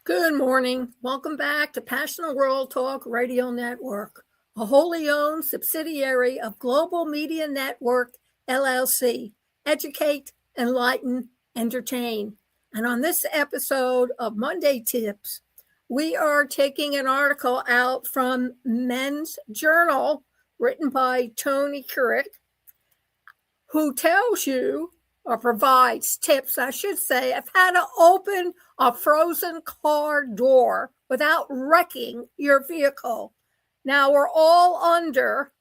Good morning. Welcome back to Passionate World Talk Radio Network, a wholly owned subsidiary of Global Media Network, LLC. Educate, enlighten, entertain. And on this episode of Monday Tips, we are taking an article out from Men's Journal written by Tony Couric, who tells you or provides tips, I should say, of how to open a frozen car door without wrecking your vehicle. Now, we're all under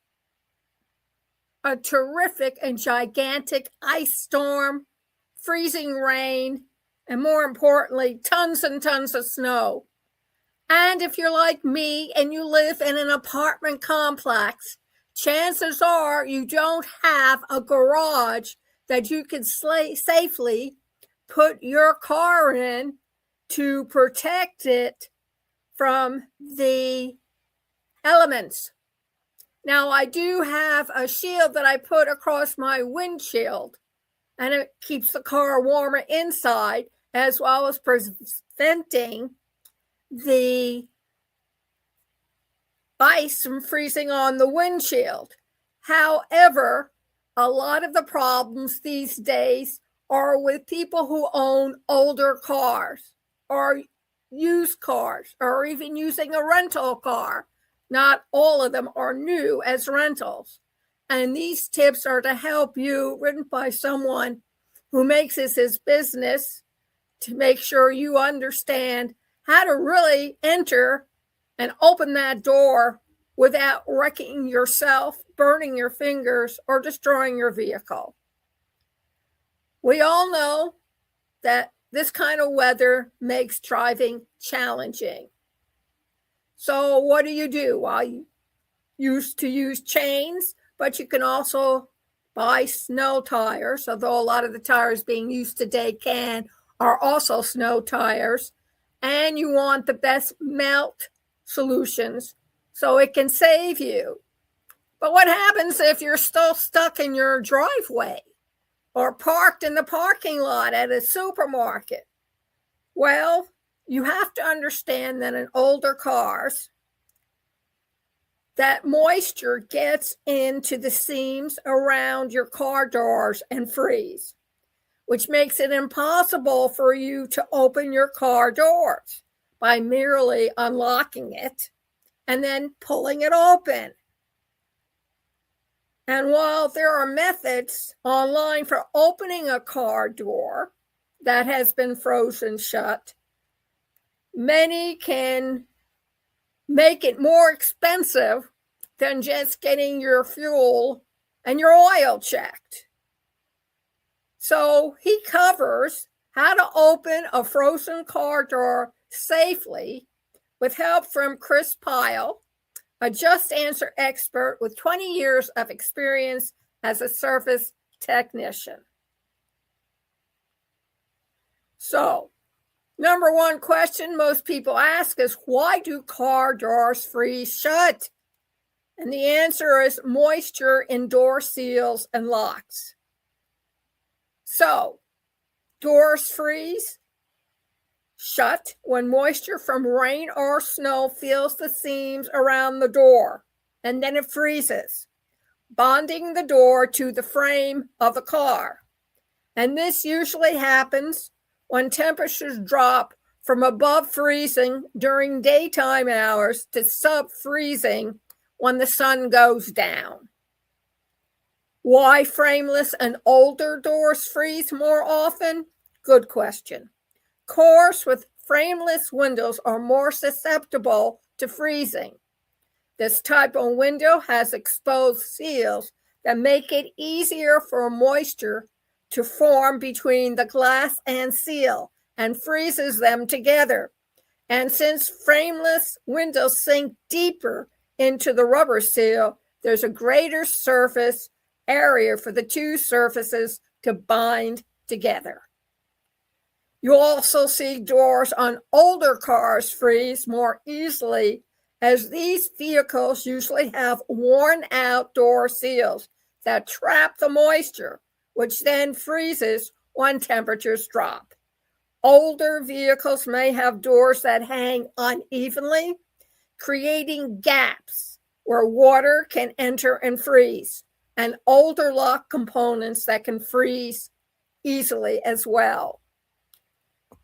a terrific and gigantic ice storm, freezing rain, and more importantly, tons and tons of snow. And if you're like me and you live in an apartment complex, chances are you don't have a garage that you can safely put your car in to protect it from the elements. Now, I do have a shield that I put across my windshield, and it keeps the car warmer inside, as well as preventing the ice from freezing on the windshield. However, a lot of the problems these days are with people who own older cars or used cars or even using a rental car. Not all of them are new as rentals. And these tips are to help you, written by someone who makes this his business, to make sure you understand how to really enter and open that door without wrecking yourself, burning your fingers, or destroying your vehicle. We all know that this kind of weather makes driving challenging. So what do? Well, you used to use chains, but you can also buy snow tires, although a lot of the tires being used today are also snow tires. And you want the best melt solutions so it can save you. But what happens if you're still stuck in your driveway or parked in the parking lot at a supermarket? Well, you have to understand that in older cars, that moisture gets into the seams around your car doors and freeze, which makes it impossible for you to open your car doors by merely unlocking it and then pulling it open. And while there are methods online for opening a car door that has been frozen shut, many can make it more expensive than just getting your fuel and your oil checked. So he covers how to open a frozen car door safely with help from Chris Pyle, a Just Answer expert with 20 years of experience as a service technician. So, number one question most people ask is, why do car doors freeze shut? And the answer is moisture in door seals and locks. So, doors freeze shut when moisture from rain or snow fills the seams around the door, and then it freezes, bonding the door to the frame of the car. And this usually happens when temperatures drop from above freezing during daytime hours to sub-freezing when the sun goes down. Why frameless and older doors freeze more often? Good question. Cars with frameless windows are more susceptible to freezing. This type of window has exposed seals that make it easier for moisture to form between the glass and seal and freezes them together. And since frameless windows sink deeper into the rubber seal, there's a greater surface area for the two surfaces to bind together. You also see doors on older cars freeze more easily, as these vehicles usually have worn out door seals that trap the moisture, which then freezes when temperatures drop. Older vehicles may have doors that hang unevenly, creating gaps where water can enter and freeze, and older lock components that can freeze easily as well.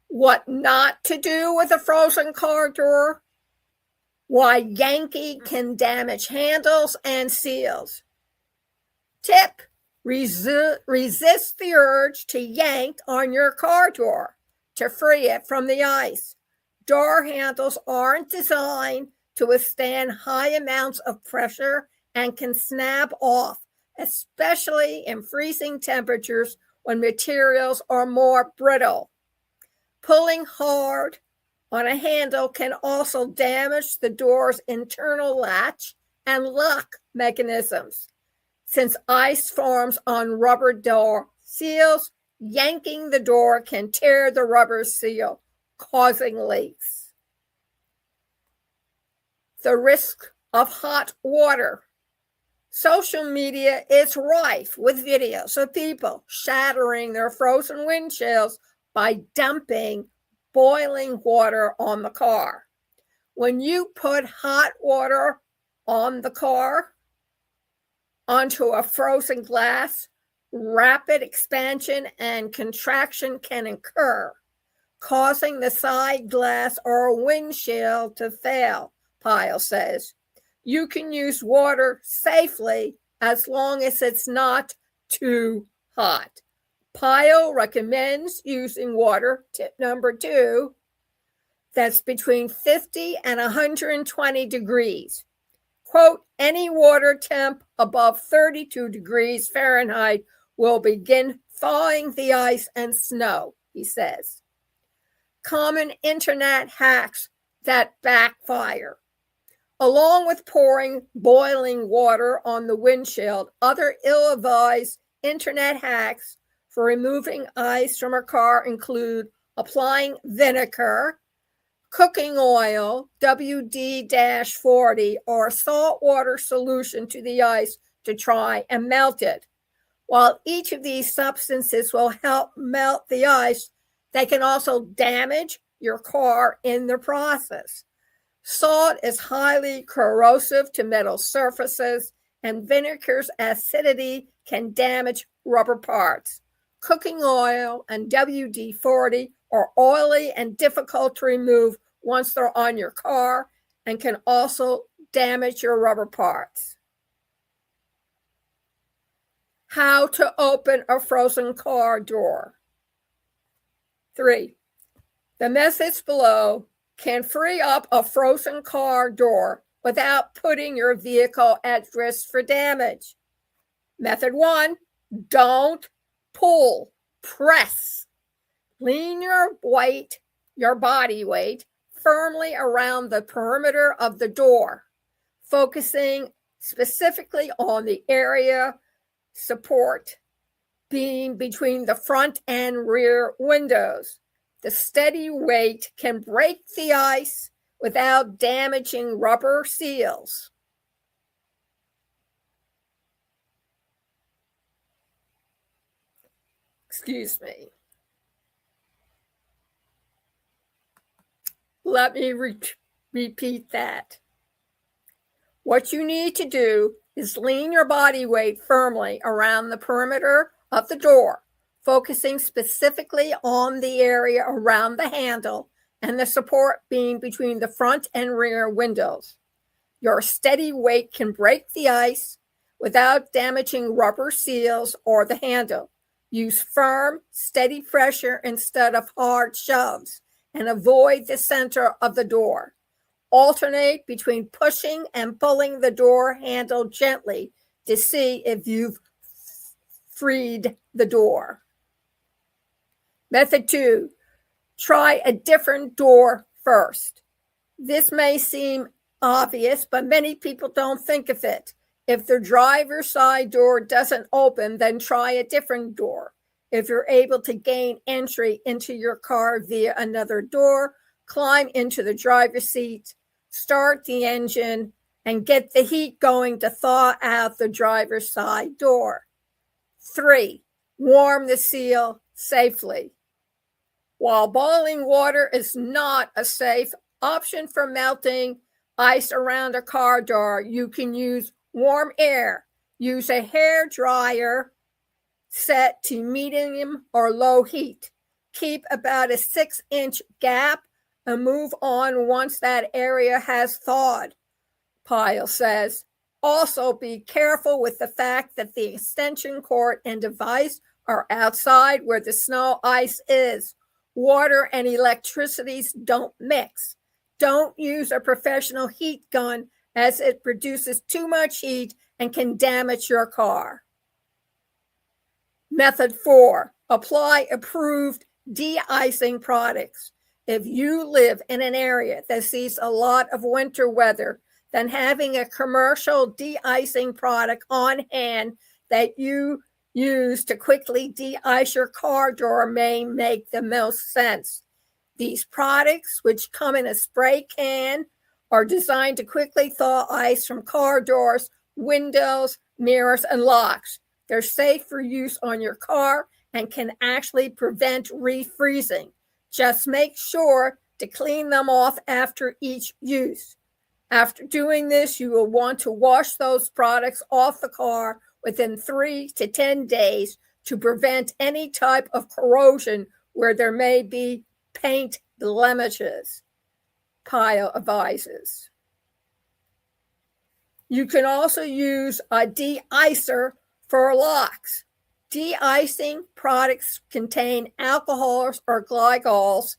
What not to do with a frozen car door? Why yanking can damage handles and seals. Tip: resist the urge to yank on your car door to free it from the ice. Door handles aren't designed to withstand high amounts of pressure and can snap off, especially in freezing temperatures when materials are more brittle. Pulling hard on a handle can also damage the door's internal latch and lock mechanisms. Since ice forms on rubber door seals, yanking the door can tear the rubber seal, causing leaks. The risk of hot water. Social media is rife with videos of people shattering their frozen windshields by dumping boiling water on the car. When you put hot water on the car onto a frozen glass, rapid expansion and contraction can occur, causing the side glass or windshield to fail, Pyle says. You can use water safely as long as it's not too hot. Pyle recommends using water, tip number 2, that's between 50 and 120 degrees. Quote, any water temp above 32 degrees Fahrenheit will begin thawing the ice and snow, he says. Common internet hacks that backfire. Along with pouring boiling water on the windshield, other ill-advised internet hacks for removing ice from a car include applying vinegar, cooking oil, WD-40, or saltwater solution to the ice to try and melt it. While each of these substances will help melt the ice, they can also damage your car in the process. Salt is highly corrosive to metal surfaces, and vinegar's acidity can damage rubber parts. Cooking oil and WD-40 are oily and difficult to remove once they're on your car and can also damage your rubber parts. How to open a frozen car door. 3. The methods below can free up a frozen car door without putting your vehicle at risk for damage. Method 1, don't pull, press. Lean your body weight firmly around the perimeter of the door, focusing specifically on the area support being between the front and rear windows. The steady weight can break the ice without damaging rubber seals. Excuse me. Let me repeat that. What you need to do is lean your body weight firmly around the perimeter of the door, focusing specifically on the area around the handle and the support being between the front and rear windows. Your steady weight can break the ice without damaging rubber seals or the handle. Use firm, steady pressure instead of hard shoves and avoid the center of the door. Alternate between pushing and pulling the door handle gently to see if you've freed the door. Method 2, try a different door first. This may seem obvious, but many people don't think of it. If the driver's side door doesn't open, then try a different door. If you're able to gain entry into your car via another door, climb into the driver's seat, start the engine, and get the heat going to thaw out the driver's side door. 3, warm the seal safely. While boiling water is not a safe option for melting ice around a car door, you can use warm air. Use a hair dryer set to medium or low heat. Keep about a 6-inch gap and move on once that area has thawed, Pyle says. Also, be careful with the fact that the extension cord and device are outside where the snow ice is. Water and electricity don't mix. Don't use a professional heat gun as it produces too much heat and can damage your car. Method 4, apply approved de-icing products. If you live in an area that sees a lot of winter weather, then having a commercial de-icing product on hand that you use to quickly de-ice your car door may make the most sense. These products, which come in a spray can, are designed to quickly thaw ice from car doors, windows, mirrors, and locks. They're safe for use on your car and can actually prevent refreezing. Just make sure to clean them off after each use. After doing this, you will want to wash those products off the car within 3 to 10 days to prevent any type of corrosion where there may be paint blemishes, Pyle advises. You can also use a de-icer for locks. De-icing products contain alcohols or glycols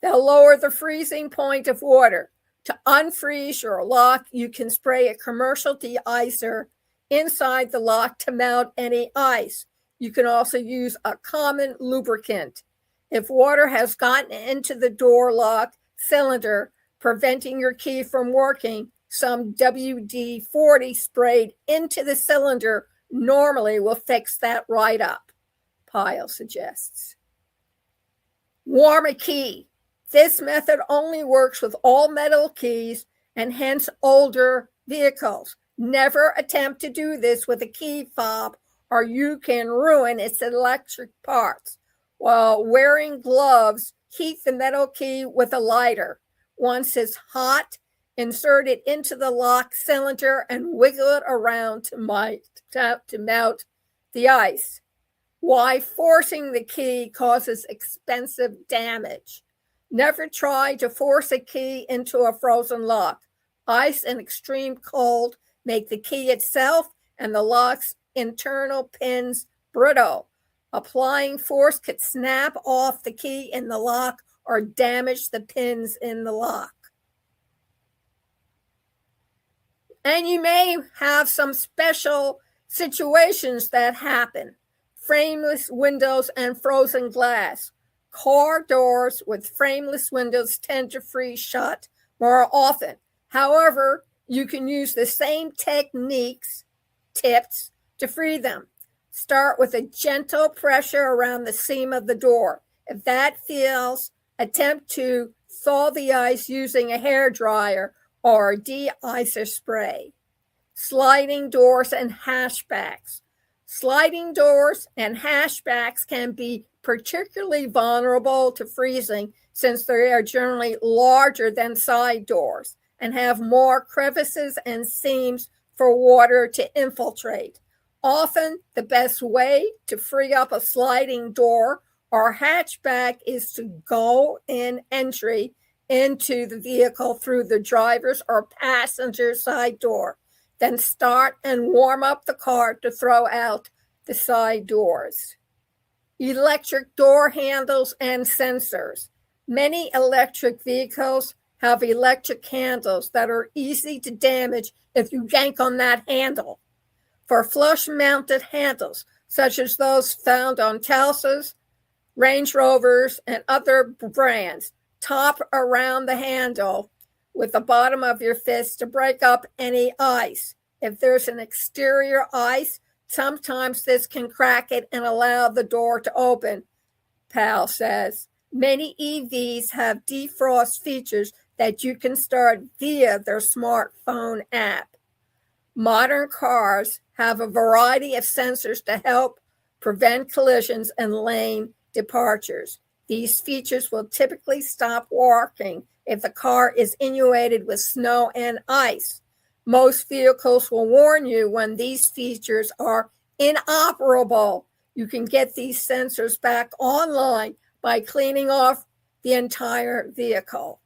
that lower the freezing point of water. To unfreeze your lock, you can spray a commercial de-icer inside the lock to melt any ice. You can also use a common lubricant. If water has gotten into the door lock cylinder, preventing your key from working, some WD-40 sprayed into the cylinder normally will fix that right up, Pyle suggests. Warm a key. This method only works with all metal keys and hence older vehicles. Never attempt to do this with a key fob or you can ruin its electric parts. While wearing gloves, heat the metal key with a lighter. Once it's hot, insert it into the lock cylinder and wiggle it around to melt the ice. Why forcing the key causes expensive damage. Never try to force a key into a frozen lock. Ice and extreme cold make the key itself and the lock's internal pins brittle. Applying force could snap off the key in the lock or damage the pins in the lock. And you may have some special situations that happen. Frameless windows and frozen glass. Car doors with frameless windows tend to freeze shut more often. However, you can use the same tips to free them. Start with a gentle pressure around the seam of the door. If that fails, attempt to thaw the ice using a hair dryer or a de-icer spray. Sliding doors and hatchbacks. Sliding doors and hatchbacks can be particularly vulnerable to freezing since they are generally larger than side doors and have more crevices and seams for water to infiltrate. Often, the best way to free up a sliding door or hatchback is to go in entry into the vehicle through the driver's or passenger side door. Then start and warm up the car to throw out the side doors. Electric door handles and sensors. Many electric vehicles have electric handles that are easy to damage if you yank on that handle. For flush-mounted handles, such as those found on Teslas, Range Rovers, and other brands, top around the handle with the bottom of your fist to break up any ice. If there's an exterior ice, sometimes this can crack it and allow the door to open, Pyle says. Many EVs have defrost features that you can start via their smartphone app. Modern cars have a variety of sensors to help prevent collisions and lane departures. These features will typically stop working if the car is inundated with snow and ice. Most vehicles will warn you when these features are inoperable. You can get these sensors back online by cleaning off the entire vehicle.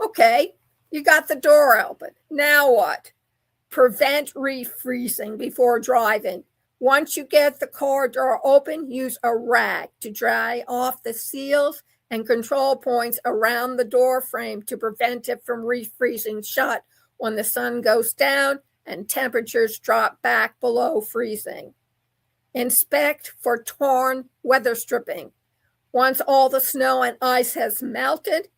Okay, you got the door open. Now what? Prevent refreezing before driving. Once you get the car door open, use a rag to dry off the seals and control points around the door frame to prevent it from refreezing shut when the sun goes down and temperatures drop back below freezing. Inspect for torn weather stripping. Once all the snow and ice has melted,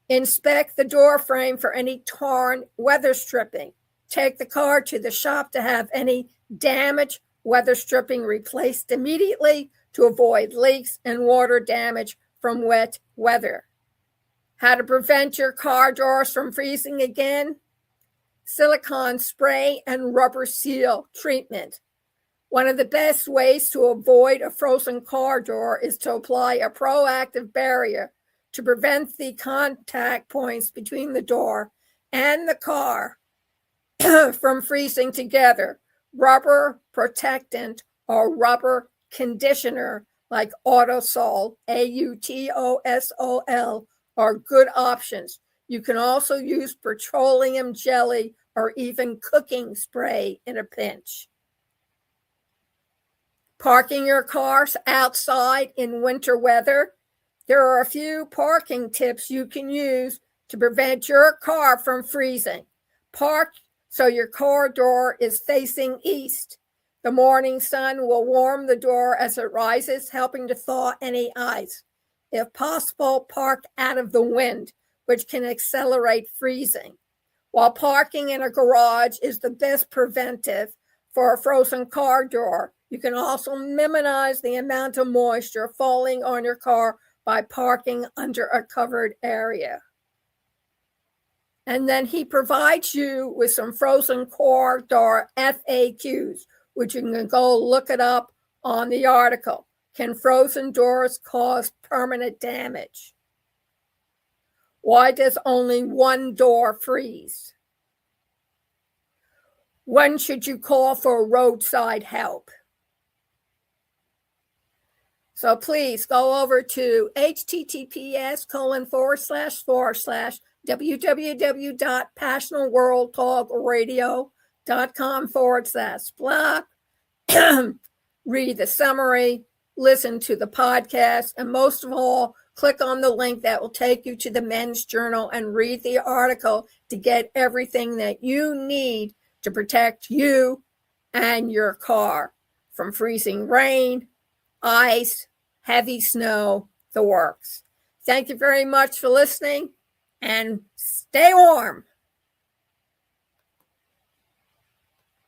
inspect the door frame for any torn weather stripping. Take the car to the shop to have any damaged weather stripping replaced immediately to avoid leaks and water damage from wet weather. How to prevent your car doors from freezing again? Silicone spray and rubber seal treatment. One of the best ways to avoid a frozen car door is to apply a proactive barrier to prevent the contact points between the door and the car from freezing together. Rubber protectant or rubber conditioner like Autosol, Autosol, are good options. You can also use petroleum jelly or even cooking spray in a pinch. Parking your cars outside in winter weather. There are a few parking tips you can use to prevent your car from freezing. Park so your car door is facing east. The morning sun will warm the door as it rises, helping to thaw any ice. If possible, park out of the wind, which can accelerate freezing. While parking in a garage is the best preventive for a frozen car door, you can also minimize the amount of moisture falling on your car by parking under a covered area. And then he provides you with some frozen car door FAQs, which you can go look it up on the article. Can frozen doors cause permanent damage? Why does only one door freeze? When should you call for roadside help? So please go over to https://www.passionalworldtalkradio.com/blog. Read the summary, listen to the podcast, and most of all, click on the link that will take you to the Men's Journal and read the article to get everything that you need to protect you and your car from freezing rain, ice, heavy snow, the works. Thank you very much for listening, and stay warm.